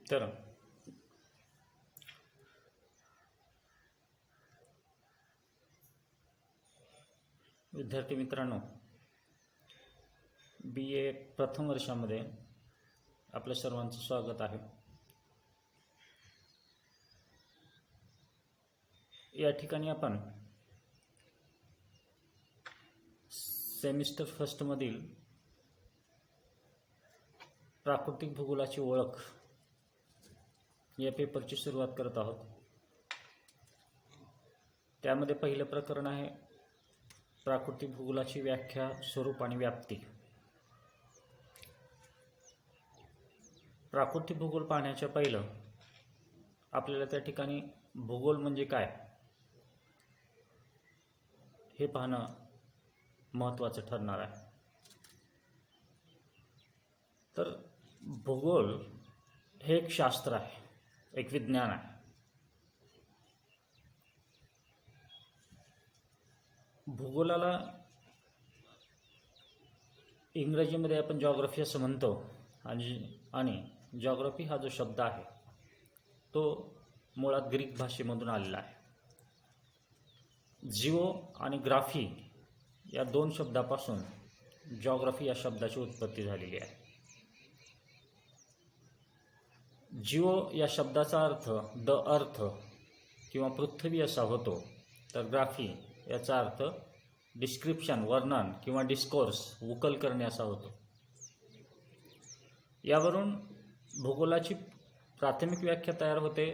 तर विद्यार्थी मित्रांनो, BA प्रथम वर्षामध्ये आपल्या सर्वांचं स्वागत आहे. या ठिकाणी आपण सेमिस्टर फर्स्टमधील प्राकृतिक भूगोलाची ओळख या पेपरची सुरुवात करत आहोत. त्यामध्ये पहिलं प्रकरण आहे प्राकृतिक भूगोलाची व्याख्या, स्वरूप आणि व्याप्ती. प्राकृतिक भूगोल पाहण्याच्या पहिलं आपल्याला त्या ठिकाणी भूगोल म्हणजे काय हे पाहणं महत्त्वाचं ठरणार आहे. तर भूगोल हे एक शास्त्र आहे, एक विज्ञान आहे. भूगोलाला इंग्रजीमध्ये आपण जॉग्राफी असं म्हणतो आणि जॉग्राफी हा जो शब्द आहे तो मुळात ग्रीक भाषेमधून आलेला आहे. जिओ आणि ग्राफी या दोन शब्दापासून जॉग्राफी या शब्दाची उत्पत्ती झालेली आहे. जिओ या शब्दाचा अर्थ द अर्थ किंवा पृथ्वी असा होतो, तर ग्राफी याचा अर्थ डिस्क्रिप्शन, वर्णन किंवा डिस्कोर्स, वक्ल करणे असा होतो. यावरून भूगोलाची प्राथमिक व्याख्या तयार होते.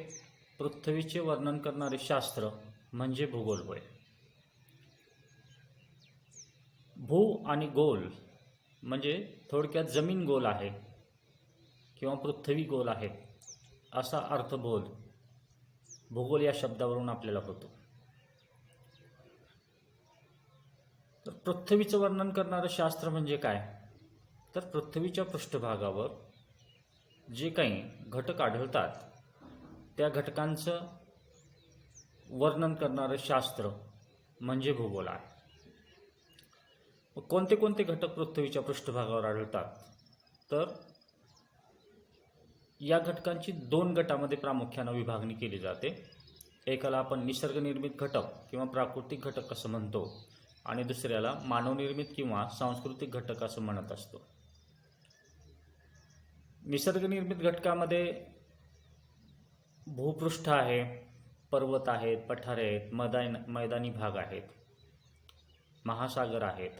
पृथ्वीचे वर्णन करणारे शास्त्र म्हणजे भूगोल होय. भू आणि गोल म्हणजे थोडक्यात जमीन गोल आहे किंवा पृथ्वी गोल आहे असा अर्थ भूगोल या शब्दावरून आपल्याला होतो. तर पृथ्वीचं वर्णन करणारं शास्त्र म्हणजे काय, तर पृथ्वीच्या पृष्ठभागावर जे काही घटक आढळतात त्या घटकांचं वर्णन करणारं शास्त्र म्हणजे भूगोल आहे. कोणते कोणते घटक पृथ्वीच्या पृष्ठभागावर आढळतात, तर या घटकांची दोन गटामध्ये प्रामुख्याने विभागणी केली जाते. एकाला आपण निसर्गनिर्मित घटक किंवा प्राकृतिक घटक असं म्हणतो आणि दुसऱ्याला मानवनिर्मित किंवा सांस्कृतिक घटक असं म्हणत असतो. निसर्गनिर्मित घटकामध्ये भूपृष्ठ आहे, पर्वत आहेत, पठारे आहेत, मैदानी भाग आहेत, महासागर आहेत,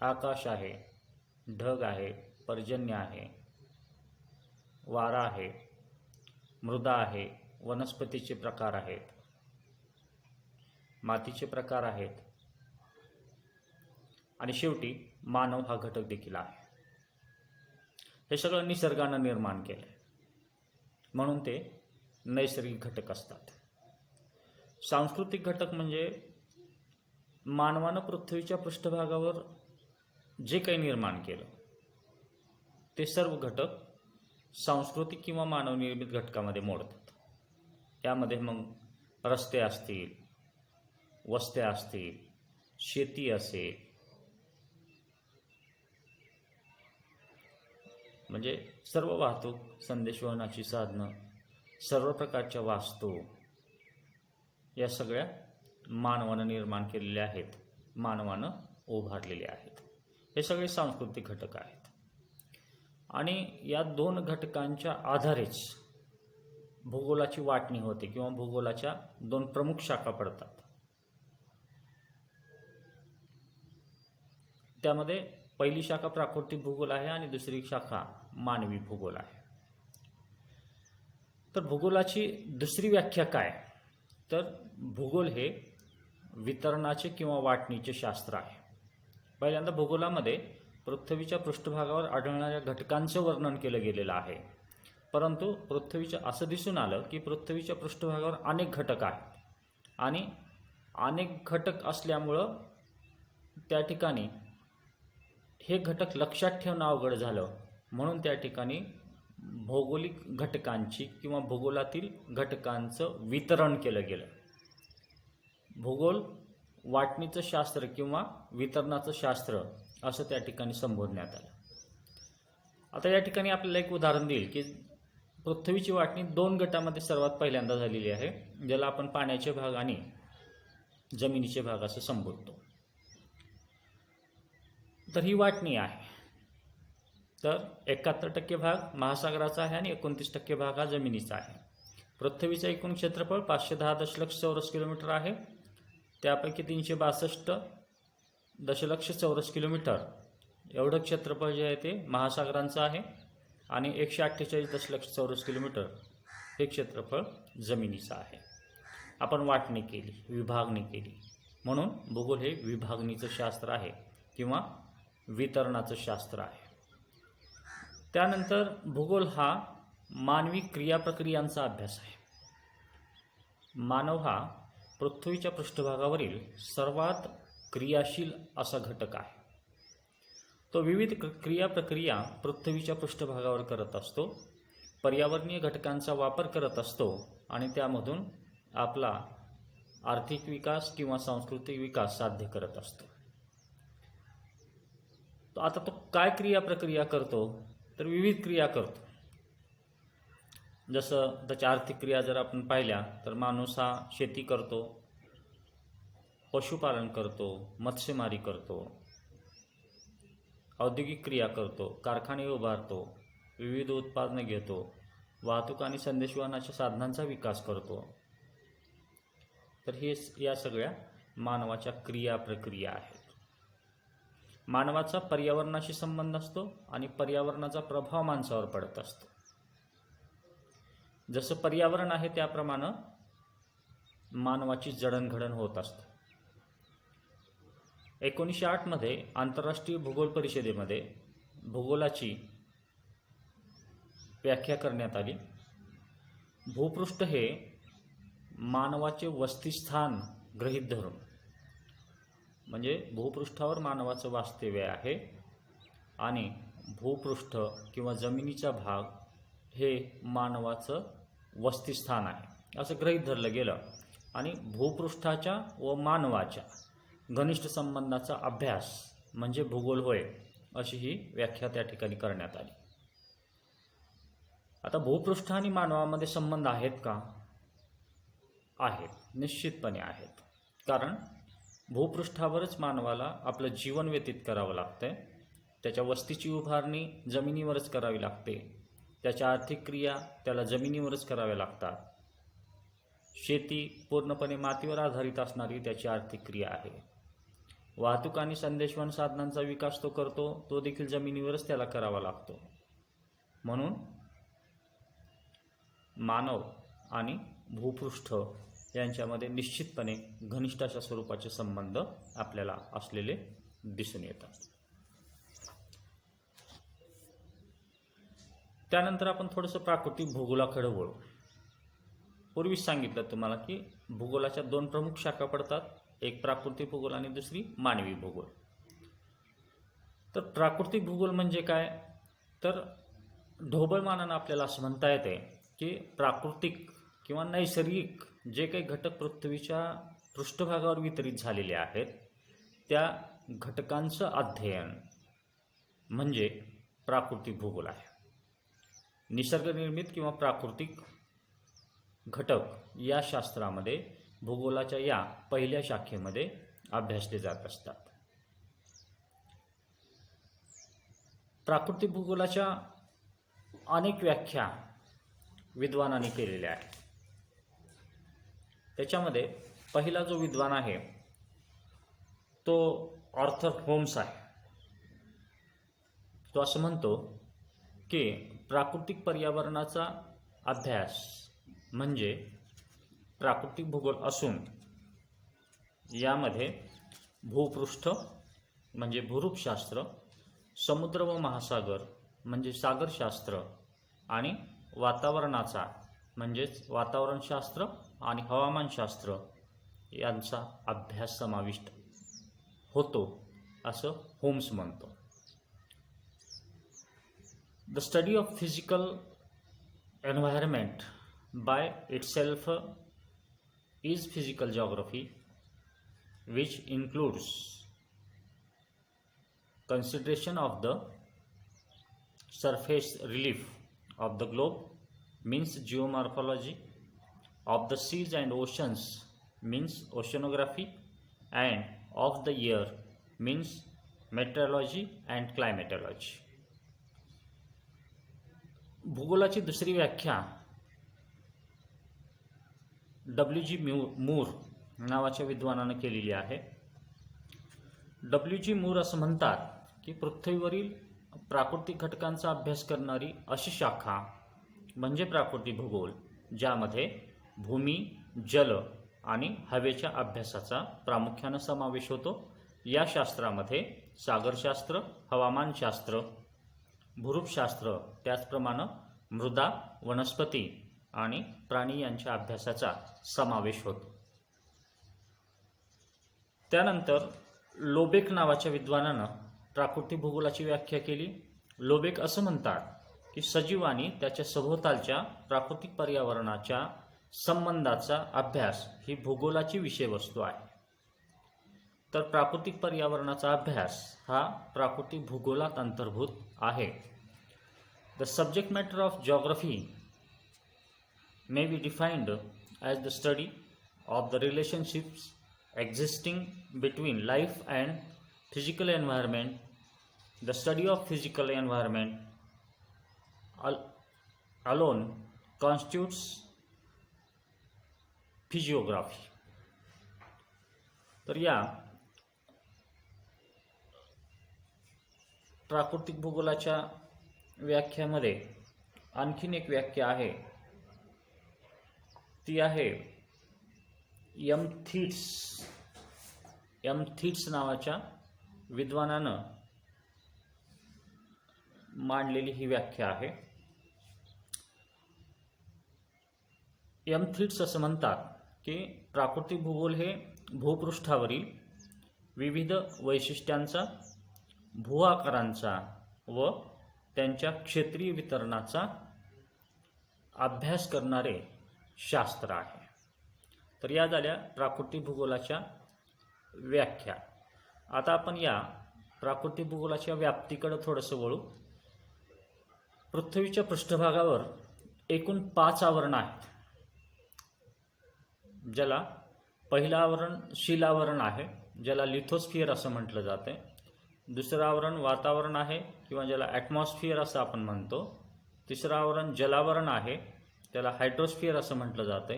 आकाश आहे, ढग आहे, पर्जन्य आहे, वारा आहे, मृदा आहे, वनस्पतीचे प्रकार आहेत, मातीचे प्रकार आहेत आणि शेवटी मानव हा घटक देखील आहे. हे सगळं निसर्गानं निर्माण केलं म्हणून ते नैसर्गिक घटक असतात. सांस्कृतिक घटक म्हणजे मानवानं पृथ्वीच्या पृष्ठभागावर जे काही निर्माण केलं ते सर्व घटक सांस्कृतिक किंवा मानवनिर्मित घटकामध्ये मोडतात. यामध्ये मग रस्ते असतील, वस्त्या असतील, शेती असेल, म्हणजे सर्व वाहतूक, संदेशवहनाची साधनं, सर्व प्रकारच्या वास्तू या सगळ्या मानवानं निर्माण केलेल्या आहेत, मानवानं उभारलेले आहेत. हे सगळे सांस्कृतिक घटक आहेत आणि या दोन घटकांच्या आधारेच भूगोलाची वाटणी होते किंवा भूगोलाच्या दोन प्रमुख शाखा पडतात. त्यामध्ये पहिली शाखा प्राकृतिक भूगोल आहे आणि दुसरी शाखा मानवी भूगोल आहे. तर भूगोलाची दुसरी व्याख्या काय, तर भूगोल हे वितरणाचे किंवा वाटणीचे शास्त्र आहे. पहिल्यांदा भूगोलामध्ये पृथ्वीच्या पृष्ठभागावर आढळणाऱ्या घटकांचं वर्णन केलं गेलेलं आहे. परंतु पृथ्वीच्या असं दिसून आलं की पृथ्वीच्या पृष्ठभागावर अनेक घटक आहेत आणि अनेक घटक असल्यामुळं त्या ठिकाणी हे घटक लक्षात ठेवणं अवघड झालं. म्हणून त्या ठिकाणी भौगोलिक घटकांची किंवा भूगोलातील घटकांचं वितरण केलं गेलं. भूगोल वाटणीचं शास्त्र किंवा वितरणाचं शास्त्र असं त्या ठिकाणी संबोधण्यात आलं. आता या ठिकाणी आपल्याला एक उदाहरण देईल की पृथ्वीची वाटणी 2 गटामध्ये सर्वात पहिल्यांदा झालेली आहे, ज्याला आपण पाण्याचे भाग आणि जमिनीचे भाग असं संबोधतो. तर ही वाटणी आहे. तर 71% भाग महासागराचा आहे आणि 29% भाग हा जमिनीचा आहे. पृथ्वीचं एकूण क्षेत्रफळ 510 दशलक्ष चौरस किलोमीटर आहे. त्यापैकी 362 दशलक्ष चौरस किलोमीटर एवढं क्षेत्रफळ जे आहे ते महासागरांचं आहे आणि 148 दशलक्ष चौरस किलोमीटर हे क्षेत्रफळ जमिनीचं आहे. आपण वाटणी केली, विभागणी केली, म्हणून भूगोल हे विभागणीचं शास्त्र आहे किंवा वितरणाचं शास्त्र आहे. त्यानंतर भूगोल हा मानवी क्रियाप्रक्रियांचा अभ्यास आहे. मानव हा पृथ्वीच्या पृष्ठभागावरील सर्वात क्रियाशील असा घटक आहे. तो विविध क्रियाप्रक्रिया पृथ्वीच्या पृष्ठभागावर करत असतो, पर्यावरणीय घटकांचा वापर करत असतो आणि त्यामधून आपला आर्थिक विकास किंवा सांस्कृतिक विकास साध्य करत असतो. आता तो काय क्रियाप्रक्रिया करतो? तर विविध क्रिया करतो. जसं त्याच्या आर्थिक क्रिया जर आपण पाहिल्या तर माणूस हा शेती करतो, पशुपालन करतो, मत्स्यमारी करतो, औद्योगिक क्रिया करतो, कारखाने उभारतो, विविध उत्पादने घेतो, वाहतूक आणि संदेशवहनाच्या साधनांचा विकास करतो. तर हे या सगळ्या मानवाच्या क्रियाप्रक्रिया आहेत. मानवाचा पर्यावरणाशी संबंध असतो आणि पर्यावरणाचा प्रभाव माणसावर पडत असतो. जसं पर्यावरण आहे त्याप्रमाणे मानवाची जडणघडण होत असते. 1908 मध्ये आंतरराष्ट्रीय भूगोल परिषदेमध्ये भूगोलाची व्याख्या करण्यात आली. भूपृष्ठ हे मानवाचे वसतिस्थान गृहीत धरून, म्हणजे भूपृष्ठावर मानवाचं वास्तव्य आहे आणि भूपृष्ठ किंवा जमिनीचा भाग हे मानवाचं वसतिस्थान आहे असं गृहीत धरलं गेलं आणि भूपृष्ठाच्या व मानवाच्या घनिष्ठ संबंधाचा अभ्यास म्हणजे भूगोल होय, अशी ही व्याख्या त्या ठिकाणी करण्यात आली. आता भूपृष्ठ आणि मानवामध्ये संबंध आहेत का? आहेत, निश्चितपणे आहेत. कारण भूपृष्ठावरच मानवाला आपलं जीवन व्यतीत करावं लागतंय. त्याच्या वस्तीची उभारणी जमिनीवरच करावी लागते. त्याच्या आर्थिक क्रिया त्याला जमिनीवरच कराव्या लागतात. शेती पूर्णपणे मातीवर आधारित असणारी त्याची आर्थिक क्रिया आहे. वाहतूक आणि संदेशवहन साधनांचा विकास तो करतो, तो देखील जमिनीवरच त्याला करावा लागतो. म्हणून मानव आणि भूपृष्ठ यांच्यामध्ये निश्चितपणे घनिष्ठ अशा स्वरूपाचे संबंध आपल्याला असलेले दिसून येतात. त्यानंतर आपण थोडंसं प्राकृतिक भूगोलाकडे वळू. पूर्वीच सांगितलं तुम्हाला की भूगोलाच्या 2 प्रमुख शाखा पडतात, एक प्राकृतिक भूगोल आणि दुसरी मानवी भूगोल. तर प्राकृतिक भूगोल म्हणजे काय? तर ढोबळमानानं आपल्याला असं म्हणता येते की प्राकृतिक किंवा नैसर्गिक जे काही घटक पृथ्वीच्या पृष्ठभागावर वितरित झालेले आहेत त्या घटकांचं अध्ययन म्हणजे प्राकृतिक भूगोल आहे. निसर्गनिर्मित किंवा प्राकृतिक घटक या शास्त्रामध्ये भूगोलाच्या या पहिल्या शाखेमध्ये अभ्यासले जात असतात. प्राकृतिक भूगोलाच्या अनेक व्याख्या विद्वानांनी केलेल्या आहेत. त्याच्यामध्ये पहिला जो विद्वान आहे तो आर्थर होम्स आहे. तो असं म्हणतो की प्राकृतिक पर्यावरणाचा अभ्यास म्हणजे प्राकृतिक भूगोल असून यामध्ये भूपृष्ठ म्हणजे भूरूपशास्त्र, समुद्र व महासागर म्हणजे सागरशास्त्र आणि वातावरणाचा म्हणजेच वातावरणशास्त्र आणि हवामानशास्त्र यांचा अभ्यास समाविष्ट होतो असं होम्स म्हणतो. The study of physical environment by itself is physical geography, which includes consideration of the surface relief of the globe means geomorphology, of the seas and oceans means oceanography, and of the air means meteorology and climatology. भूगोलाची दुसरी व्याख्या W.G. Moore नावाच्या विद्वानानं केलेली आहे. W.G. Moore असं म्हणतात की पृथ्वीवरील प्राकृतिक घटकांचा अभ्यास करणारी अशी शाखा म्हणजे प्राकृतिक भूगोल, ज्यामध्ये भूमी, जल आणि हवेच्या अभ्यासाचा प्रामुख्याने समावेश होतो. या शास्त्रामध्ये सागरशास्त्र, हवामानशास्त्र, भूरूपशास्त्र, त्याचप्रमाणे मृदा, वनस्पती आणि प्राणी यांच्या अभ्यासाचा समावेश होतो. त्यानंतर लोबेक नावाच्या विद्वानानं प्राकृतिक भूगोलाची व्याख्या केली. लोबेक असं म्हणतात की सजीव आणि त्याच्या सभोवतालच्या प्राकृतिक पर्यावरणाच्या संबंधाचा अभ्यास ही भूगोलाची विषयवस्तू आहे. तर प्राकृतिक पर्यावरणाचा अभ्यास हा प्राकृतिक भूगोलात अंतर्भूत आहे. The subject matter of geography may be defined as the study of the relationships existing between life and physical environment. The study of physical environment alone constitutes physiography. तर या प्राकृतिक भूगोलाच्या व्याख्यामध्ये आणखीन एक व्याख्या आहे, ती आहे एम थीट्स नावाच्या विद्वानानं मांडलेली ही व्याख्या आहे. एम थीट्स असं म्हणतात की प्राकृतिक भूगोल हे भूपृष्ठावरील विविध वैशिष्ट्यांचा, भूआकारांचा व त्यांच्या क्षेत्रीय वितरणाचा अभ्यास करणारे शास्त्र आहे. तर या झाल्या प्राकृतिक भूगोलाच्या व्याख्या. आता आपण या प्राकृतिक भूगोलाच्या व्याप्तीकडे थोडंसं वळू. पृथ्वीच्या पृष्ठभागावर एकूण 5 आवरण आहेत, ज्याला पहिलं आवरण शिलावरण आहे, ज्याला लिथोस्फिअर असं म्हटलं जाते. दुसरं आवरण वातावरण आहे किंवा ज्याला ॲटमॉस्फिअर असं आपण म्हणतो. तिसरं आवरण जलावरण आहे, त्याला हायड्रोस्फिअर असं म्हटलं जाते.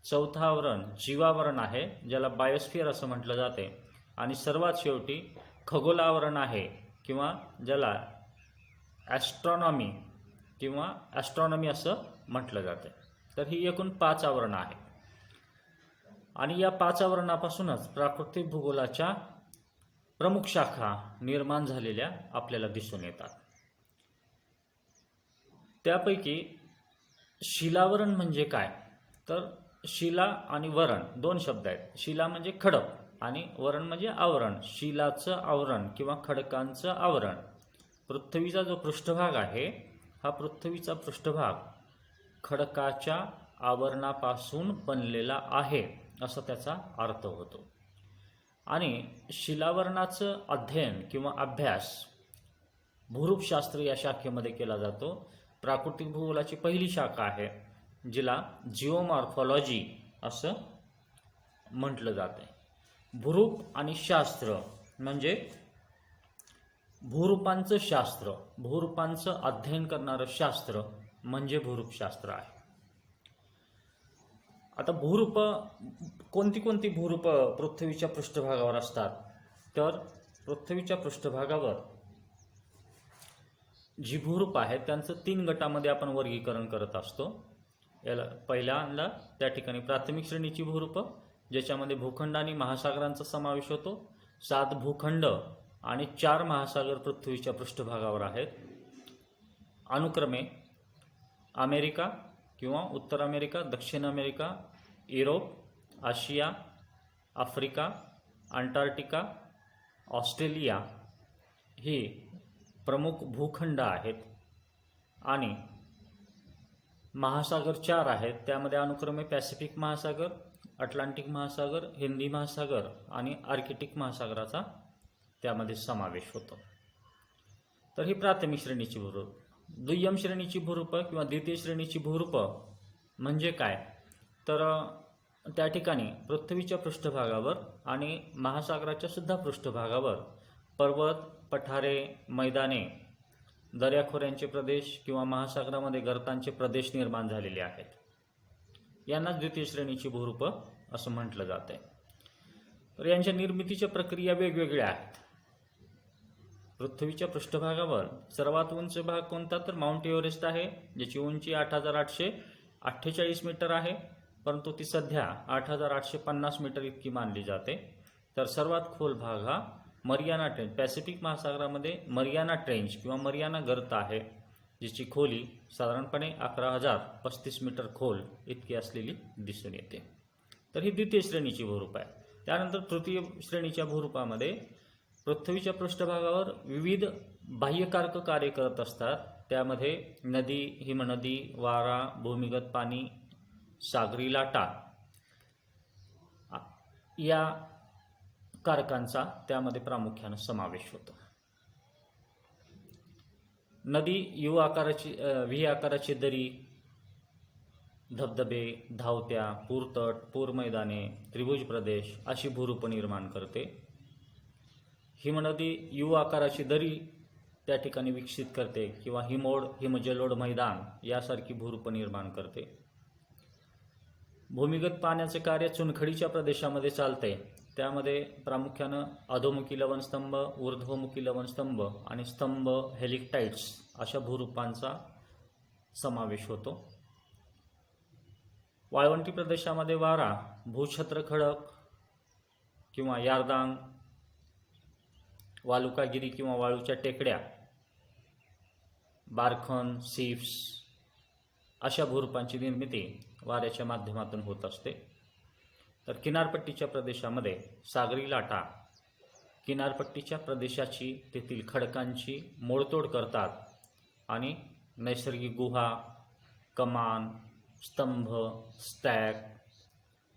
चौथं आवरण जीवावरण आहे, ज्याला बायोस्फिअर असं म्हटलं जाते. आणि सर्वात शेवटी खगोलावरण आहे किंवा ज्याला ॲस्ट्रॉनॉमी असं म्हटलं जाते. तर ही एकूण 5 आवरणं आहेत आणि या 5 आवरणापासूनच प्राकृतिक भूगोलाच्या प्रमुख शाखा निर्माण झालेल्या आपल्याला दिसून येतात. त्यापैकी शिलावरण म्हणजे काय, तर शिला आणि वरण 2 शब्द आहेत. शिला म्हणजे खडक आणि वरण म्हणजे आवरण. शिलाचं आवरण किंवा खडकांचं आवरण. पृथ्वीचा जो पृष्ठभाग आहे, हा पृथ्वीचा पृष्ठभाग खडकाच्या आवरणापासून बनलेला आहे असा त्याचा अर्थ होतो. आणि शिलावरणाचं अध्ययन किंवा अभ्यास भूरूपशास्त्र या शाखेमध्ये केला जातो. प्राकृतिक भूगोलाची पहिली शाखा आहे, जिला जिओमॉर्फॉलॉजी असं म्हटलं जाते. भूरूप आणि शास्त्र म्हणजे भूरूपांचं शास्त्र, भूरूपांचं अध्ययन करणारं शास्त्र म्हणजे भूरूपशास्त्र आहे. आता भूरूप कोणती भूरूप पृथ्वीच्या पृष्ठभागावर असतात, तर पृथ्वीच्या पृष्ठभागावर जी भूरूप आहेत त्यांचं 3 गटामध्ये आपण वर्गीकरण करत असतो. याला पहिल्यांदा त्या ठिकाणी प्राथमिक श्रेणीची भूरूप, ज्याच्यामध्ये भूखंड आणि महासागरांचा समावेश होतो. 7 भूखंड आणि 4 महासागर पृथ्वीच्या पृष्ठभागावर आहेत. अनुक्रमे अमेरिका किंवा उत्तर अमेरिका, दक्षिण अमेरिका, युरोप, आशिया, आफ्रिका, अंटार्क्टिका, ऑस्ट्रेलिया ही प्रमुख भूखंड आहेत. आणि महासागर 4 आहेत, त्यामध्ये अनुक्रमे पॅसिफिक महासागर, अटलांटिक महासागर, हिंदी महासागर आणि आर्क्टिक महासागराचा त्यामध्ये समावेश होतो. तर ही प्राथमिक श्रेणीची भूरूप. दुय्यम श्रेणीची भूरूप किंवा द्वितीय श्रेणीची भूरूप म्हणजे काय, तर त्या ठिकाणी पृथ्वीच्या पृष्ठभागावर आणि महासागराच्या सुद्धा पृष्ठभागावर पर्वत, पठारे, मैदाने, दऱ्याखोऱ्यांचे प्रदेश किंवा महासागरामध्ये गर्तांचे प्रदेश निर्माण झालेले आहेत. यांना द्वितीय श्रेणीची भूरूप असं म्हटलं जातं. तर यांच्या निर्मितीच्या प्रक्रिया वेगवेगळ्या आहेत. पृथ्वीच्या पृष्ठभागावर सर्वात उंच भाग कोणता, तर माउंट एव्हरेस्ट आहे, ज्याची उंची 8,848 मीटर आहे, परंतु ती सध्या 8,850 मीटर इतकी मानली जाते. तर सर्वात खोल भाग हा मरियाना ट्रेंच, पॅसिफिक महासागरामध्ये मरियाना ट्रेंच किंवा मरियाना गर्त आहे, जिची खोली साधारणपणे 11,035 मीटर खोल इतकी असलेली दिसून येते. तर ही द्वितीय श्रेणीची भूरूप आहे. त्यानंतर तृतीय श्रेणीच्या भूरूपामध्ये पृथ्वीच्या पृष्ठभागावर विविध बाह्यकारक कार्य करत असतात. त्यामध्ये नदी, हिमनदी, वारा, भूमिगत पाणी, सागरी लाटा या कारकांचा त्यामध्ये प्रामुख्याने समावेश होतो. नदी व्ही आकाराची दरी, धबधबे, धावत्या, पूरतट, पूर मैदाने, त्रिभुज प्रदेश अशी भूरूप निर्माण करते. हिमनदी यू आकाराची दरी त्या ठिकाणी विकसित करते किंवा हिमजलोढ मैदान यासारखी भूरूप निर्माण करते. भूमिगत पाण्याचे कार्य चुनखडीच्या प्रदेशामध्ये चालते. त्यामध्ये प्रामुख्यानं अधोमुखी लवणस्तंभ, ऊर्ध्वमुखी लवणस्तंभ आणि स्तंभ, हेलिक्टाइट्स अशा भूरूपांचा समावेश होतो. वाळवंटी प्रदेशामध्ये वारा, भूछत्र खडक किंवा यारदांग, वालुकागिरी किंवा वाळूच्या टेकड्या, बारखन, सीफ्स अशा भूरूपांची निर्मिती वाऱ्याच्या माध्यमातून होत असते. तर किनारपट्टीच्या प्रदेशामध्ये सागरी लाटा किनारपट्टीच्या प्रदेशाची, तेथील खडकांची मोडतोड करतात आणि नैसर्गिक गुहा, कमान, स्तंभ, स्टॅक,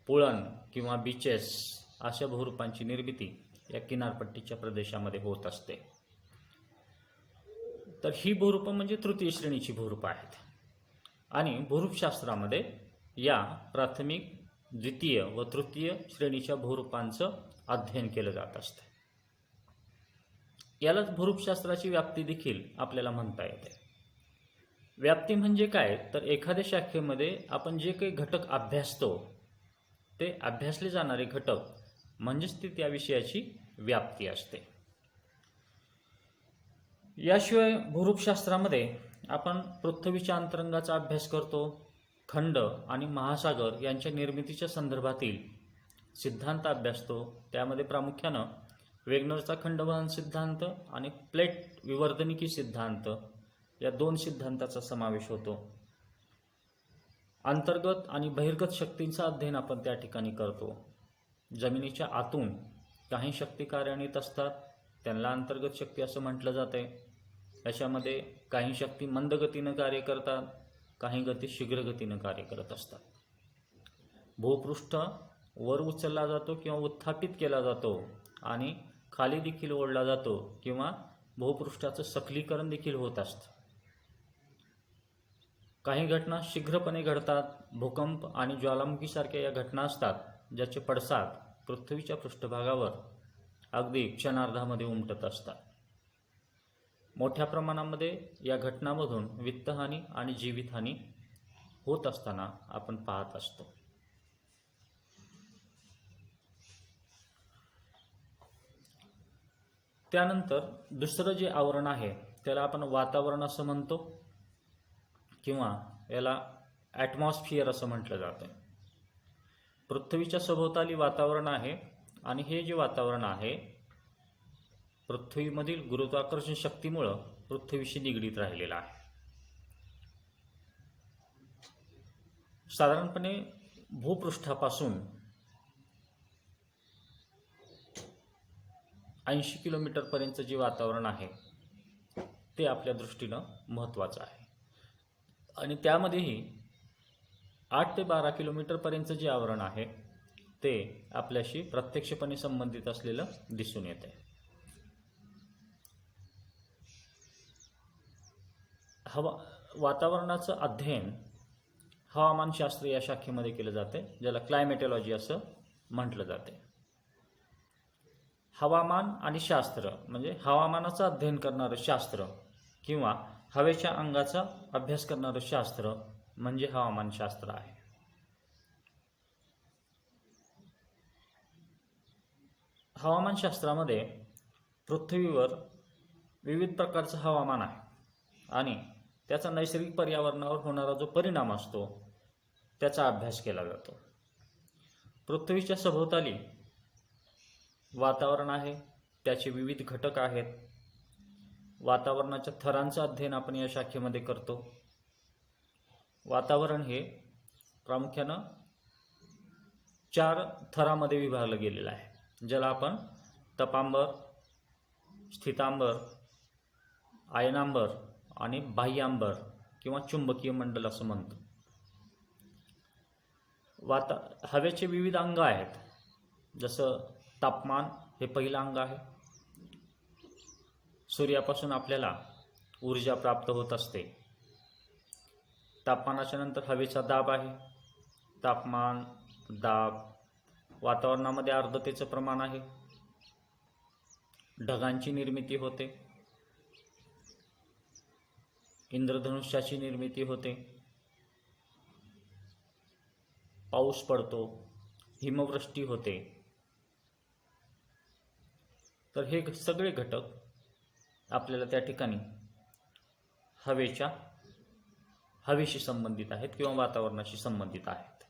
पुळण किंवा बीचेस अशा भूरूपांची निर्मिती या किनारपट्टीच्या प्रदेशामध्ये होत असते. तर ही भूरूप म्हणजे तृतीय श्रेणीची भूरूप आहेत. आणि भूरूपशास्त्रामध्ये या प्राथमिक, द्वितीय व तृतीय श्रेणीच्या भूरूपांचं अध्ययन केलं जात असतं. यालाच भूरूपशास्त्राची व्याप्ती देखील आपल्याला म्हणता येते. व्याप्ती म्हणजे काय, तर एखाद्या शाखेमध्ये आपण जे काही घटक अभ्यासतो ते अभ्यासले जाणारे घटक म्हणजेच ती त्या विषयाची व्याप्ती असते. याशिवाय भूरूपशास्त्रामध्ये आपण पृथ्वीच्या अंतरंगाचा अभ्यास करतो. खंड आणि महासागर यांच्या निर्मितीच्या संदर्भातील सिद्धांत अभ्यासतो. त्यामध्ये प्रामुख्यानं वेगनरचा खंडवहन सिद्धांत आणि प्लेट विवर्तनिकी सिद्धांत या दोन सिद्धांताचा समावेश होतो. अंतर्गत आणि बहिर्गत शक्तींचं अध्ययन आपण त्या ठिकाणी करतो. जमिनीच्या आतून काही शक्ती कार्यान्वित असतात, त्यांना अंतर्गत शक्ती असं म्हटलं जाते. याच्यामध्ये काही शक्ती मंद गतीनं कार्य करतात, काही गती शीघ्र गतीनं कार्य करत असतात. भूपृष्ठ वर उचलला जातो किंवा उत्थापित केला जातो आणि खाली देखील ओढला जातो किंवा भूपृष्ठाचं सकलीकरण देखील होत असतं. काही घटना शीघ्रपणे घडतात. भूकंप आणि ज्वालामुखीसारख्या या घटना असतात ज्याचे पडसाद पृथ्वीच्या पृष्ठभागावर अगदी क्षणार्धामध्ये उमटत असतात. मोठ्या प्रमाणामध्ये या घटनांमधून वित्तहानी आणि जीवितहानी होत असताना आपण पाहत असतो. त्यानंतर दुसरं जे आवरण आहे त्याला आपण वातावरण असं म्हणतो किंवा याला ॲटमॉस्फिअर असं म्हटलं जातं. पृथ्वीच्या सभोवताली वातावरण आहे आणि हे जे वातावरण आहे पृथ्वीमधील गुरुत्वाकर्षण शक्तीमुळं पृथ्वीशी निगडीत राहिलेला आहे. साधारणपणे भूपृष्ठापासून 80 किलोमीटरपर्यंतचं जे वातावरण आहे ते आपल्या दृष्टीनं महत्त्वाचं आहे. आणि त्यामध्येही 8 ते 12 किलोमीटरपर्यंतचं जे आवरण आहे ते आपल्याशी प्रत्यक्षपणे संबंधित असलेलं दिसून येते. वातावरणाचं अध्ययन हवामानशास्त्र या शाखेमध्ये केलं जाते, ज्याला क्लायमेटॉलॉजी असं म्हटलं जाते. हवामान आणि शास्त्र म्हणजे हवामानाचं अध्ययन करणारं शास्त्र किंवा हवेच्या अंगाचा अभ्यास करणारं शास्त्र म्हणजे हवामानशास्त्र आहे. हवामानशास्त्रामध्ये पृथ्वीवर विविध प्रकारचं हवामान आहे आणि त्याचा नैसर्गिक पर्यावरणावर होणारा जो परिणाम असतो त्याचा अभ्यास केला जातो. पृथ्वीच्या सभोवताली वातावरण आहे, त्याचे विविध घटक आहेत. वातावरणाच्या थरांचं अध्ययन आपण या शाखेमध्ये करतो. वातावरण हे प्रामुख्यानं 4 थरामध्ये विभागलं गेलेलं आहे, ज्याला आपण तपांबर, स्थितांबर, आयनांबर आणि बाह्यांबर किंवा चुंबकीय मंडल असं म्हणतो. हवेचे विविध अंग आहेत, जसं तापमान हे पहिलं अंग आहे. सूर्यापासून आपल्याला ऊर्जा प्राप्त होत असते. तापमानाच्या नंतर हवेचा दाब आहे. तापमान, दाब, वातावरणामध्ये आर्द्रतेचं प्रमाण आहे. ढगांची निर्मिती होते, इंद्रधनुष्याची निर्मिती होते, पाऊस पडतो, हिमवृष्टी होते. तर हे सगळे घटक आपल्याला त्या ठिकाणी हवेशी संबंधित आहेत किंवा वातावरणाशी संबंधित आहेत.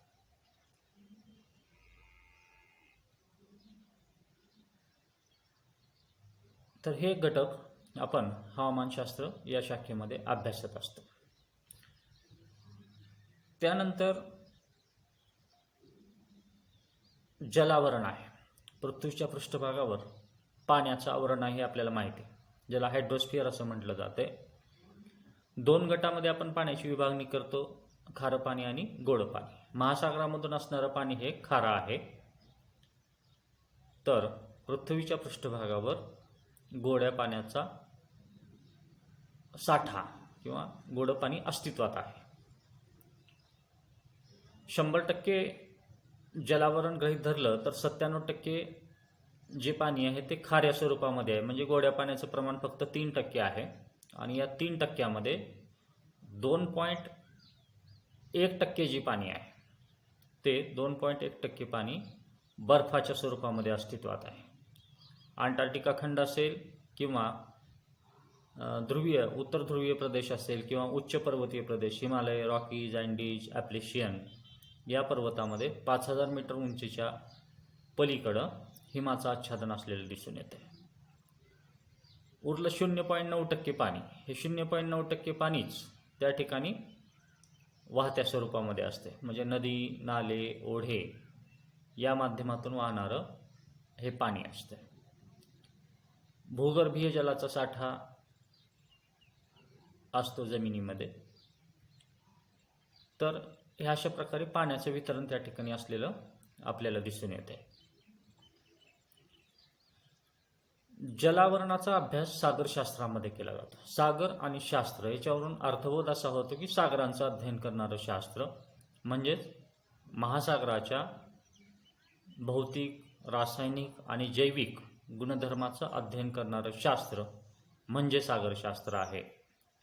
तर हे घटक आपण हवामानशास्त्र या शाखेमध्ये अभ्यासत असतो. त्यानंतर जलावरण आहे. पृथ्वीच्या पृष्ठभागावर पाण्याचं आवरण आहे, आपल्याला माहिती आहे, ज्याला हायड्रोस्फिअर असं म्हटलं जाते. 2 गटामध्ये आपण पाण्याची विभागणी करतो, खारं पाणी आणि गोड पाणी. महासागरामधून असणारं पाणी हे खारं आहे, तर पृथ्वीच्या पृष्ठभागावर गोड्या पाण्याचा साठा किंवा गोड पाणी अस्तित्वात आहे. 100% जलावरण गृहीत धरलं तर 97% जे पाणी आहे ते खाऱ्या स्वरूपामध्ये आहे, म्हणजे गोड्या पाण्याचं प्रमाण फक्त 3% आहे. आणि या 3%मध्ये 2.1% जे पाणी आहे ते 2.1% पाणी बर्फाच्या स्वरूपामध्ये अस्तित्वात आहे. अंटार्क्टिका खंड असेल किंवा उत्तर ध्रुवीय प्रदेश असेल किंवा उच्च पर्वतीय प्रदेश, हिमालय, रॉकीज, अँडीज, ॲप्लिशियन या पर्वतामध्ये 5000 मीटर उंचीच्या पलीकडं हिमाचं आच्छादन असलेलं दिसून येते. उरलं 0.9% पाणी. हे 0.9% पाणीच त्या ठिकाणी वाहत्या स्वरूपामध्ये असते, म्हणजे नदी, नाले, ओढे या माध्यमातून वाहणारं हे पाणी असते. भूगर्भीय जलाचा साठा असतो जमिनीमध्ये. तर हे अशा प्रकारे पाण्याचं वितरण त्या ठिकाणी असलेलं आपल्याला दिसून येते. जलावरणाचा अभ्यास सागरशास्त्रामध्ये केला जातो. सागर आणि शास्त्र याच्यावरून अर्थबोध असा होतो की सागरांचं अध्ययन करणारं शास्त्र म्हणजेच महासागराच्या भौतिक, रासायनिक आणि जैविक गुणधर्माचं अध्ययन करणारं शास्त्र म्हणजे सागरशास्त्र आहे,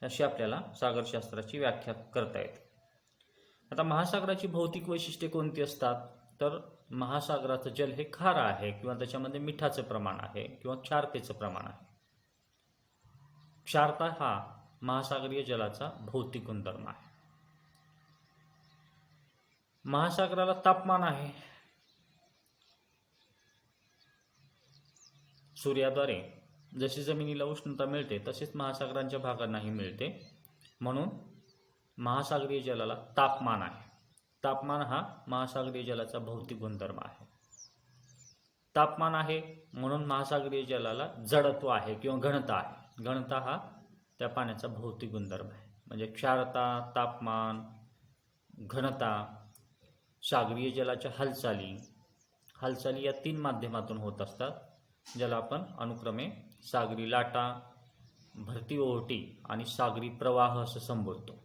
अशी आपल्याला सागरशास्त्राची व्याख्या करता येते. आता महासागराची भौतिक वैशिष्ट्ये कोणती असतात, तर महासागराचं जल हे खारं आहे किंवा त्याच्यामध्ये मिठाचं प्रमाण आहे किंवा क्षारतेचं प्रमाण आहे. क्षारता हा महासागरीय जलाचा भौतिक गुणधर्म आहे. महासागराला तापमान आहे. सूर्याद्वारे जशी जमिनीला उष्णता मिळते तसेच महासागरांच्या भागांनाही मिळते, म्हणून महासागरीय जलाला तापमान आहे. तापमान हा महासागरीय जलाचा भौतिक गुणधर्म आहे. तापमान आहे म्हणून महासागरीय जलाला जडत्व आहे किंवा घनता आहे. घनता हा त्या पाण्याचा भौतिक गुणधर्म आहे. म्हणजे क्षारता, तापमान, घनता, सागरीय जलाच्या हालचाली या 3 माध्यमातून होत असतात, ज्याला आपण अनुक्रमे सागरी लाटा, भरती ओहोटी आणि सागरी प्रवाह असं संबोधतो.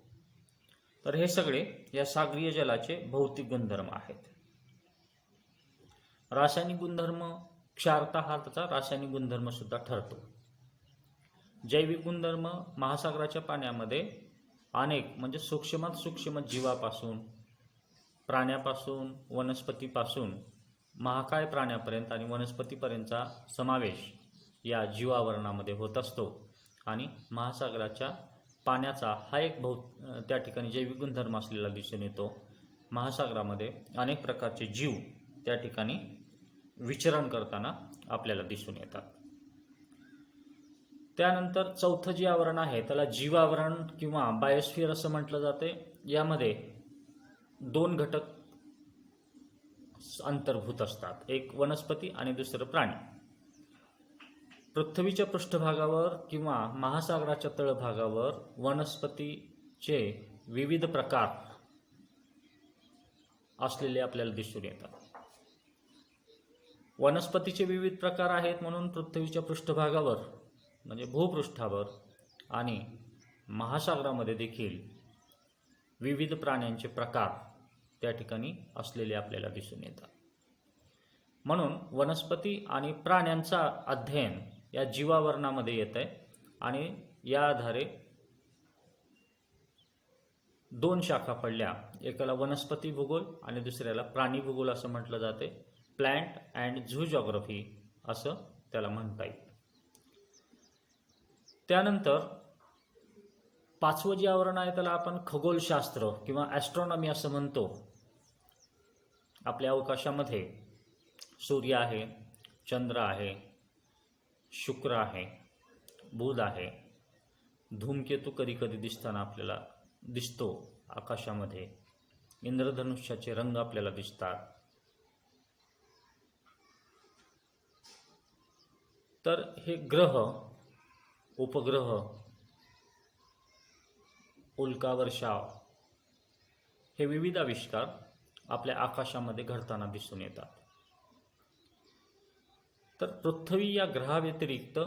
तर हे सगळे या सागरीय जलाचे भौतिक गुणधर्म आहेत. रासायनिक गुणधर्म, क्षारता हा त्याचा रासायनिक गुणधर्म सुद्धा ठरतो. जैविक गुणधर्म, महासागराच्या पाण्यामध्ये अनेक म्हणजे सूक्ष्मात सूक्ष्म जीवापासून, प्राण्यापासून, वनस्पतीपासून महाकाय प्राण्यापर्यंत आणि वनस्पतीपर्यंतचा समावेश या जीवावरणामध्ये होत असतो. आणि महासागराच्या पाण्याचा हा एक त्या ठिकाणी जैविक गुणधर्म असलेला दिसून येतो. महासागरामध्ये अनेक प्रकारचे जीव त्या ठिकाणी विचरण करताना आपल्याला दिसून येतात. त्यानंतर चौथं जे आवरण आहे त्याला जीवावरण किंवा बायोस्फिअर असं म्हटलं जाते. यामध्ये 2 घटक अंतर्भूत असतात, एक वनस्पती आणि दुसरं प्राणी. पृथ्वीच्या पृष्ठभागावर किंवा महासागराच्या तळभागावर वनस्पतीचे विविध प्रकार असलेले आपल्याला दिसून येतात. वनस्पतीचे विविध प्रकार आहेत म्हणून पृथ्वीच्या पृष्ठभागावर म्हणजे भूपृष्ठावर आणि महासागरामध्ये देखील विविध प्राण्यांचे प्रकार त्या ठिकाणी असलेले आपल्याला दिसून येतात. म्हणून वनस्पती आणि प्राण्यांचा अध्ययन या जीवावरणामध्ये येत आहे आणि या आधारे 2 शाखा पडल्या, एकाला वनस्पती भूगोल आणि दुसऱ्याला प्राणी भूगोल असं म्हटलं जाते. प्लॅन्ट अँड झू जॉग्राफी असं त्याला म्हणता येईल. त्यानंतर 5वं जे आवरण आहे त्याला आपण खगोलशास्त्र किंवा ॲस्ट्रॉनॉमी असं म्हणतो. आपल्या अवकाशामध्ये सूर्य आहे, चंद्र आहे, शुक्र आहे, बुध आहे, धूमकेतू कधी कधी दिसताना आपल्याला दिसतो आकाशामध्ये, इंद्रधनुष्याचे रंग आपल्याला दिसतात. तर हे ग्रह, उपग्रह, उल्कावर्षाव हे विविध आविष्कार आपल्या आकाशामध्ये घडताना दिसून येतात. तर पृथ्वी या ग्रहाव्यतिरिक्त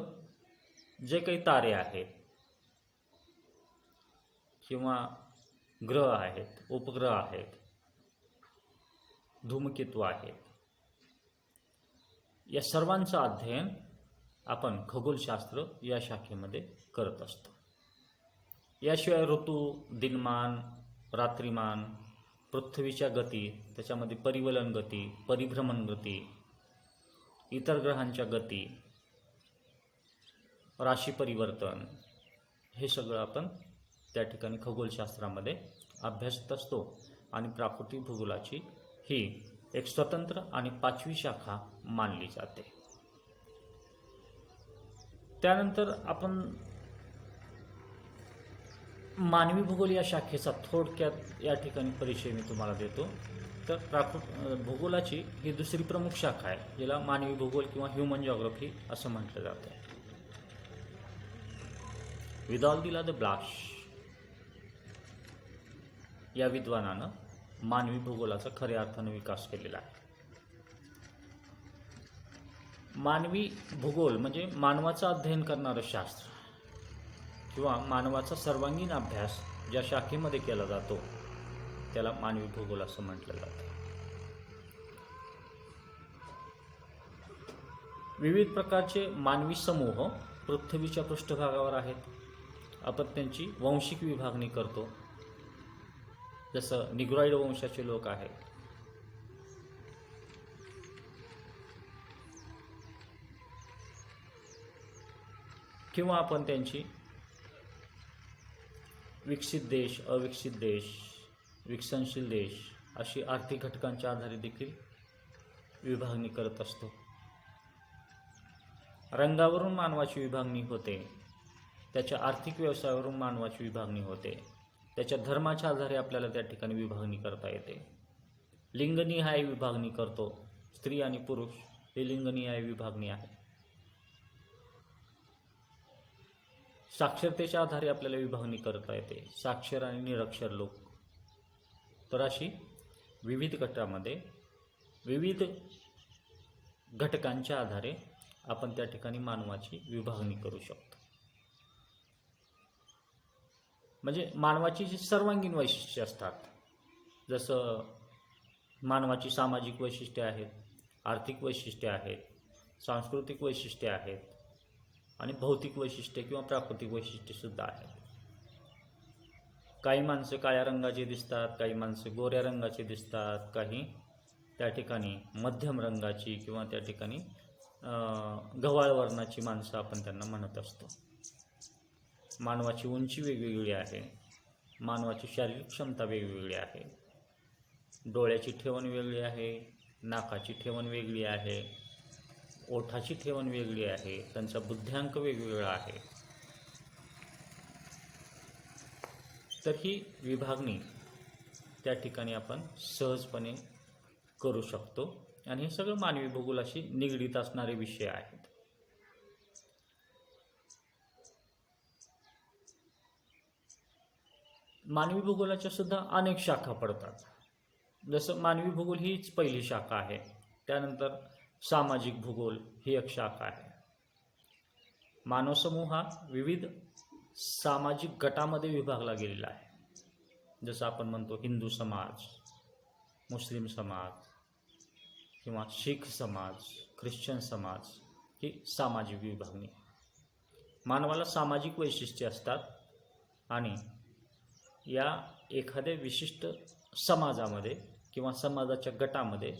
जे काही तारे आहेत किंवा ग्रह आहेत, उपग्रह आहेत, धूमकेतू आहेत, या सर्वांचं अध्ययन आपण खगोलशास्त्र या शाखेमध्ये करत असतो. याशिवाय ऋतू, दिनमान, रात्रिमान, पृथ्वीच्या गती, त्याच्यामध्ये परिवलन गती, परिभ्रमण गती, इतर ग्रहांच्या गती, राशी परिवर्तन, हे सगळं आपण त्या ठिकाणी खगोलशास्त्रामध्ये अभ्यासत असतो. आणि प्राकृतिक भूगोलाची ही एक स्वतंत्र आणि 5वी शाखा मानली जाते. त्यानंतर आपण मानवी भूगोल या शाखेचा थोडक्यात या ठिकाणी परिचय मी तुम्हाला देतो. तर भूगोलाची ही दुसरी प्रमुख शाखा आहे, जिला मानवी भूगोल किंवा ह्युमन जॉग्राफी असं म्हटलं जातं. विदॉल्दीला द ब्लाश या विद्वानानं मानवी भूगोलाचा खऱ्या अर्थानं विकास केलेला आहे. मानवी भूगोल म्हणजे मानवाचं अध्ययन करणारं शास्त्र किंवा मानवाचा सर्वांगीण अभ्यास ज्या शाखेमध्ये केला जातो त्याला मानवी भूगोल असं म्हटलं जातं. विविध प्रकारचे मानवी समूह पृथ्वीच्या पृष्ठभागावर आहेत. आपण त्यांची वांशिक विभागणी करतो. जसं निग्रॉइड वंशाचे लोक आहेत, किंवा आपण त्यांची विकसित देश, अविकसित देश, विकसनशील देश अशी आर्थिक घटकांच्या आधारे देखील विभागणी करत असतो. रंगावरून मानवाची विभागणी होते, त्याच्या आर्थिक व्यवसायावरून मानवाची विभागणी होते, त्याच्या धर्माच्या आधारे आपल्याला त्या ठिकाणी विभागणी करता येते. लिंगनिहाय विभागणी करतो. स्त्री आणि पुरुष हे लिंगनिहाय विभागणी आहे. साक्षरतेच्या आधारे आपल्याला विभागणी करता येते, साक्षर आणि निरक्षर लोक. तर अशी विविध गटामध्ये विविध घटकांच्या आधारे आपण त्या ठिकाणी मानवाची विभागणी करू शकतो. म्हणजे मानवाची जी सर्वांगीण वैशिष्ट्ये असतात, जसं मानवाची सामाजिक वैशिष्ट्ये आहेत, आर्थिक वैशिष्ट्ये आहेत, सांस्कृतिक वैशिष्ट्ये आहेत आणि भौतिक वैशिष्ट्ये किंवा प्राकृतिक वैशिष्ट्येसुद्धा आहेत. काही माणसं काळ्या रंगाची दिसतात, काही माणसं गोऱ्या रंगाची दिसतात, काही त्या ठिकाणी मध्यम रंगाची किंवा त्या ठिकाणी गव्हाळ वर्णाची माणसं आपण त्यांना म्हणत असतो. मानवाची उंची वेगवेगळी आहे, मानवाची शारीरिक क्षमता वेगवेगळी आहे, डोळ्याची ठेवण वेगळी आहे, नाकाची ठेवण वेगळी आहे, ओठाची ठेवण वेगळी आहे, त्यांचा बुद्ध्यांक वेगवेगळा आहे. तर ही विभागणी त्या ठिकाणी आपण सहजपणे करू शकतो आणि हे सगळं मानवी भूगोलाशी निगडीत असणारे विषय आहेत. मानवी भूगोलाच्या सुद्धा अनेक शाखा पडतात. जसं मानवी भूगोल हीच पहिली शाखा आहे, त्यानंतर सामाजिक भूगोल ही एक शाखा आहे. मानव समूह हा विविध सामाजिक गटामध्ये विभागला गेलेला आहे. जसं आपण म्हणतो हिंदू समाज, मुस्लिम समाज किंवा शीख समाज, ख्रिश्चन समाज, ही सामाजिक विभागणी. मानवाला सामाजिक वैशिष्ट्ये असतात आणि या एखाद्या विशिष्ट समाजामध्ये किंवा समाजाच्या गटामध्ये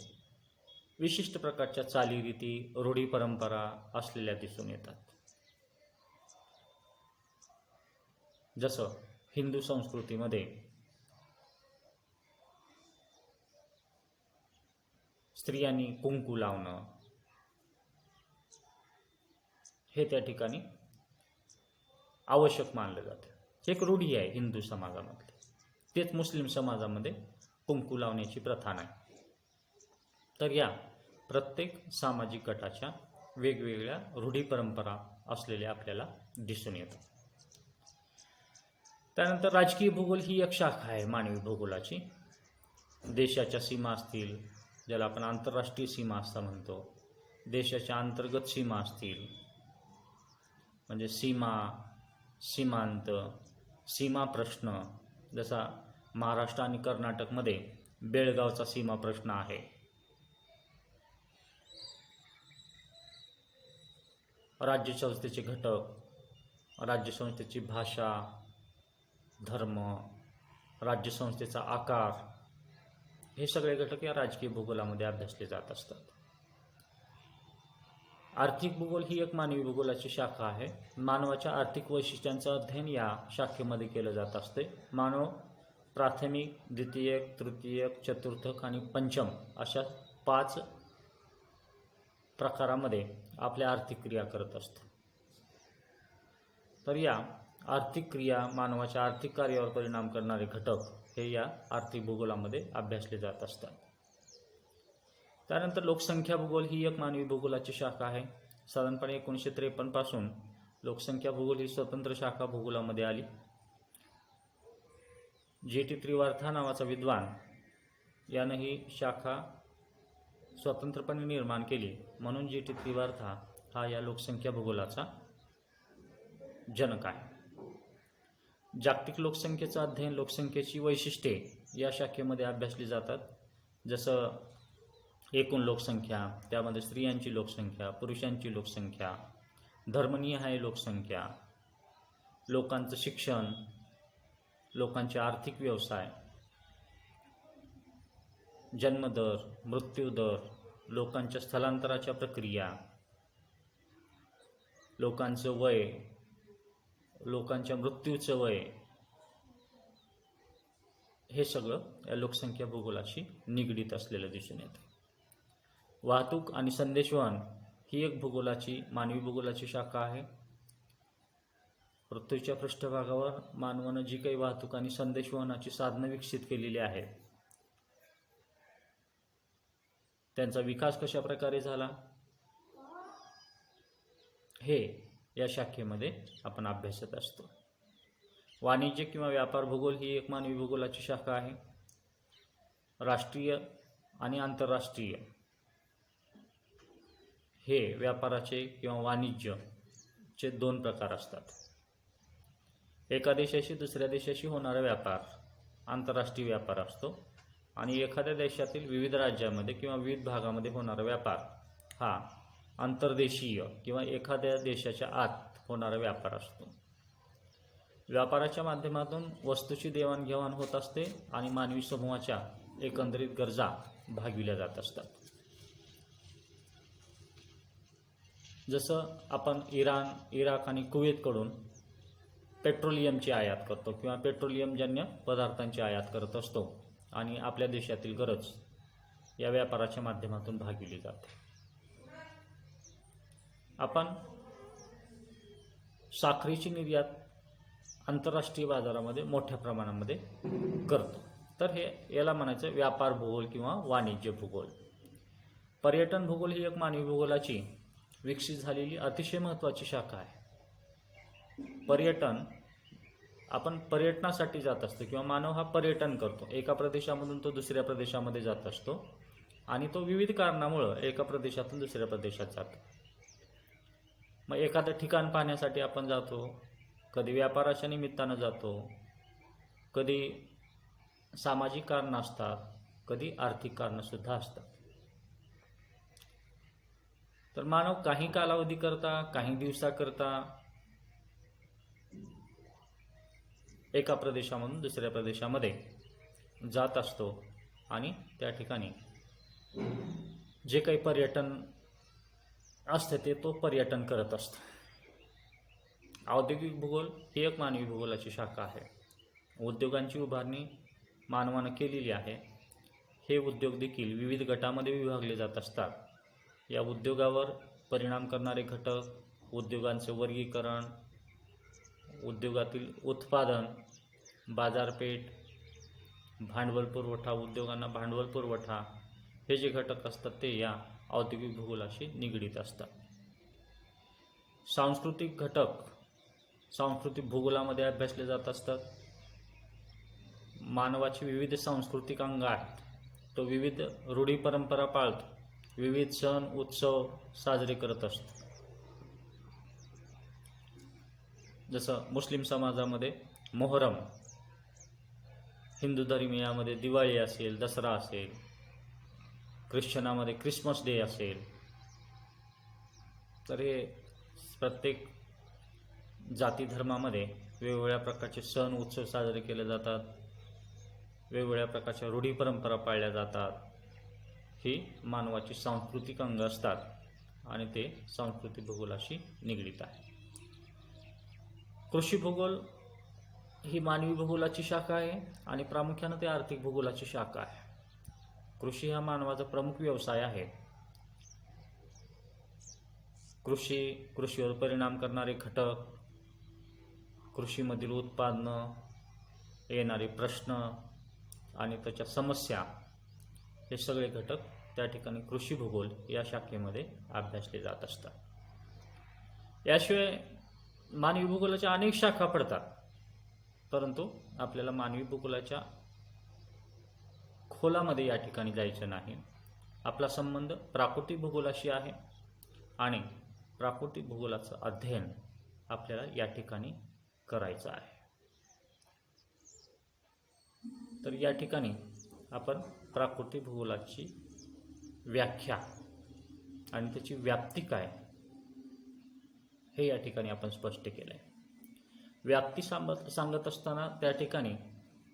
विशिष्ट प्रकारच्या चालीरीती, रूढी परंपरा असलेल्या दिसून येतात. जसं हिंदू संस्कृतीमध्ये स्त्रियांनी कुंकू लावणं हे त्या ठिकाणी आवश्यक मानलं जातं. एक रूढी आहे हिंदू समाजामध्ये. तेच मुस्लिम समाजामध्ये कुंकू लावण्याची प्रथा नाही. तर या प्रत्येक सामाजिक गटाच्या वेगवेगळ्या रूढी परंपरा असलेल्या आपल्याला दिसून येतात. त्यानंतर राजकीय भूगोल ही एक शाखा आहे मानवी भूगोलाची. देशाच्या सीमा असतील, ज्याला आपण आंतरराष्ट्रीय सीमा असं म्हणतो, देशाच्या अंतर्गत सीमा असतील, म्हणजे सीमा, सीमांत, सीमा प्रश्न. जसा महाराष्ट्र आणि कर्नाटकमध्ये बेळगावचा सीमा प्रश्न आहे. राज्यसंस्थेचे घटक, राज्यसंस्थेची भाषा, धर्म, राज्यसंस्थेचा आकार, हे सगळे घटक या राजकीय भूगोलामध्ये अभ्यासले जात असतात. आर्थिक भूगोल ही एक मानवी भूगोलाची शाखा आहे. मानवाच्या आर्थिक वैशिष्ट्यांचं अध्ययन या शाखेमध्ये केलं जात असते. मानव प्राथमिक, द्वितीयक, तृतीयक, चतुर्थक आणि पंचम अशा 5 प्रकारामध्ये आपल्या आर्थिक क्रिया करत असतो. तर या आर्थिक क्रिया, मानवाच्या आर्थिक कार्यावर परिणाम करणारे घटक हे या आर्थिक भूगोलामध्ये अभ्यासले जात असतात. त्यानंतर लोकसंख्या भूगोल ही एक मानवी भूगोलाची शाखा आहे. साधारणपणे 1953 पासून लोकसंख्या भूगोल ही स्वतंत्र शाखा भूगोलामध्ये आली. G.T. त्रिवार्था नावाचा विद्वान यानं ही शाखा स्वतंत्रपणे निर्माण केली, म्हणून G.T. त्रिवार्था हा या लोकसंख्या भूगोलाचा जनक आहे. जागतिक लोकसंख्येचं अध्ययन, लोकसंख्येची वैशिष्ट्ये या शाखेमध्ये अभ्यासली जातात. जसं एकूण लोकसंख्या, त्यामध्ये स्त्रियांची लोकसंख्या, पुरुषांची लोकसंख्या, धर्मनिहाय लोकसंख्या, लोकांचं शिक्षण, लोकांचे आर्थिक व्यवसाय, जन्मदर, मृत्यूदर, लोकांच्या स्थलांतराच्या प्रक्रिया, लोकांचं वय, लोकांच्या मृत्यूचं वय, हे सगळं या लोकसंख्या भूगोलाशी निगडीत असलेलं दिसून येतं. वाहतूक आणि संदेशवहन ही एक मानवी भूगोलाची शाखा आहे. पृथ्वीच्या पृष्ठभागावर मानवानं जी काही वाहतूक आणि संदेशवहनाची साधनं विकसित केलेली आहेत, त्यांचा विकास कशा प्रकारे झाला, हे या शाखेमध्ये आपण अभ्यासत असतो. वाणिज्य किंवा व्यापार भूगोल ही एक मानवी भूगोलाची शाखा आहे. राष्ट्रीय आणि आंतरराष्ट्रीय हे व्यापाराचे किंवा वाणिज्यचे 2 प्रकार असतात. एका देशाशी दुसऱ्या देशाशी होणारा व्यापार आंतरराष्ट्रीय व्यापार असतो आणि एखाद्या देशातील विविध राज्यामध्ये किंवा विविध भागामध्ये होणारा व्यापार हा आंतरदेशीय किंवा एखाद्या देशाच्या आत होणारा व्यापार असतो. व्यापाराच्या माध्यमातून वस्तूची देवाणघेवाण होत असते आणि मानवी समूहाच्या एकंदरीत गरजा भागविल्या जात असतात. जसं आपण इराण, इराक आणि कुवेतकडून पेट्रोलियमची आयात करतो किंवा पेट्रोलियमजन्य पदार्थांची आयात करत असतो आणि आपल्या देशातील गरज या व्यापाराच्या माध्यमातून भागविली जाते. आपण साखरेची निर्यात आंतरराष्ट्रीय बाजारामध्ये मोठ्या प्रमाणामध्ये करतो. तर याला म्हणायचं व्यापार भूगोल किंवा वाणिज्य भूगोल. पर्यटन भूगोल ही एक मानवी भूगोलाची विकसित झालेली अतिशय महत्त्वाची शाखा आहे. आपण पर्यटनासाठी जात असतो किंवा मानव हा पर्यटन करतो. एका प्रदेशामधून तो दुसऱ्या प्रदेशामध्ये जात असतो आणि तो विविध कारणामुळं एका प्रदेशातून दुसऱ्या प्रदेशात जातो. मग एखादं ठिकाण पाहण्यासाठी आपण जातो, कधी व्यापाराच्या निमित्तानं जातो, कधी सामाजिक कारणं असतात, कधी आर्थिक कारणंसुद्धा असतात. तर मानव काही कालावधीकरता, काही दिवसाकरता एका प्रदेशामधून दुसऱ्या प्रदेशामध्ये जात असतो आणि त्या ठिकाणी जे काही पर्यटन असतं तो पर्यटन करत असतो. औद्योगिक भूगोल ही एक मानवी भूगोलाची शाखा आहे. उद्योगांची उभारणी मानवानं केलेली आहे. हे उद्योग देखील विविध गटामध्ये विभागले जात असतात. या उद्योगावर परिणाम करणारे घटक, उद्योगांचे वर्गीकरण, उद्योगातील उत्पादन, बाजारपेठ, भांडवल पुरवठा, उद्योगांना भांडवल पुरवठा, हे जे घटक असतात ते या औद्योगिक भूगोलाशी निगडीत असतात. सांस्कृतिक घटक सांस्कृतिक भूगोलामध्ये अभ्यासले जात असतात. मानवाची विविध सांस्कृतिक अंग आहेत. तो विविध रूढी परंपरा पाळतो, विविध सण उत्सव साजरे करत असतो. जसं मुस्लिम समाजामध्ये मोहरम, हिंदू धर्मीयामध्ये दिवाळी असेल, दसरा असेल, ख्रिश्चनामध्ये ख्रिसमस डे असेल. तर हे प्रत्येक जाती धर्मामध्ये वेगवेगळ्या प्रकारचे सण उत्सव साजरे केले जातात, वेगवेगळ्या प्रकारच्या रूढी परंपरा पाळल्या जातात. ही मानवाची सांस्कृतिक अंग असतात आणि ते सांस्कृतिक भूगोलाशी निगडीत आहे. कृषी भूगोल ही मानवी भूगोलाची शाखा आहे आणि प्रामुख्यानं ते आर्थिक भूगोलाची शाखा आहे. कृषी हा मानवाचा प्रमुख व्यवसाय आहे. कृषीवर परिणाम करणारे घटक, कृषीमधील उत्पादनं, येणारे प्रश्न आणि त्याच्या समस्या, हे सगळे घटक त्या ठिकाणी कृषी भूगोल या शाखेमध्ये अभ्यासले जात असतात. याशिवाय मानवी भूगोलाच्या अनेक शाखा पडतात, परंतु आपल्याला मानवी भूगोलाच्या खोलामध्ये या ठिकाणी जायचं नाही. आपला संबंध प्राकृतिक भूगोलाशी आहे आणि प्राकृतिक भूगोलाचं अध्ययन आपल्याला या ठिकाणी करायचं आहे. तर या ठिकाणी आपण प्राकृतिक भूगोलाची व्याख्या आणि त्याची व्याप्ती काय हे या ठिकाणी आपण स्पष्ट केलं आहे. व्याप्ती सांगत असताना त्या ठिकाणी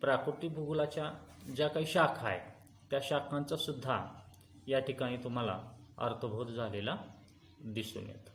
प्राकृतिक भूगोलाच्या ज्या काही शाखा आहेत त्या शाखांचा सुद्धा या ठिकाणी तुम्हाला अर्थबोध झालेला दिसून येतो.